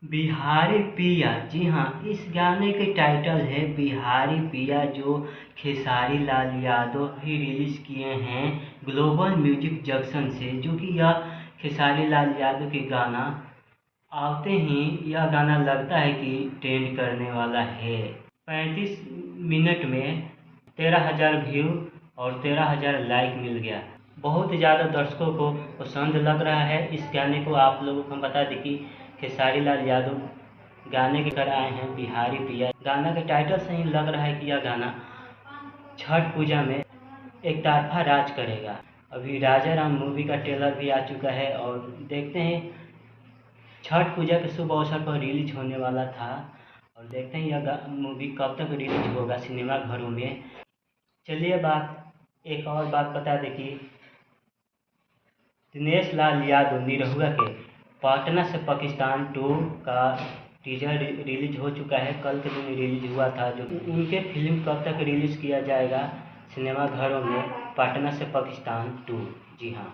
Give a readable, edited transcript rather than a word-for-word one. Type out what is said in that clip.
बिहारी पिया, जी हाँ, इस गाने के टाइटल है बिहारी पिया, जो खेसारी लाल यादव ही रिलीज किए हैं ग्लोबल म्यूजिक जंक्शन से। जो कि यह खेसारी लाल यादव के गाना आते ही यह गाना लगता है कि ट्रेंड करने वाला है। 35 मिनट में 13,000 व्यू और 13,000 लाइक मिल गया। बहुत ज़्यादा दर्शकों को पसंद लग रहा है। इस गाने को आप लोगों को हम बता दें कि खेसारी लाल यादव गाने के कर आए हैं बिहारी पिया। गाना के टाइटल से ही लग रहा है कि यह गाना छठ पूजा में एक तरफा राज करेगा। अभी राजा राम मूवी का ट्रेलर भी आ चुका है और देखते हैं, छठ पूजा के शुभ अवसर पर रिलीज होने वाला था और देखते हैं यह मूवी कब तक रिलीज होगा सिनेमा घरों में। चलिए एक और बात बता दें कि दिनेश लाल यादव निरहुआ के पटना से पाकिस्तान 2 का टीजर रिलीज हो चुका है। कल के दिन रिलीज हुआ था। जो उनके फिल्म कब तक रिलीज किया जाएगा सिनेमा घरों में, पटना से पाकिस्तान 2। जी हाँ।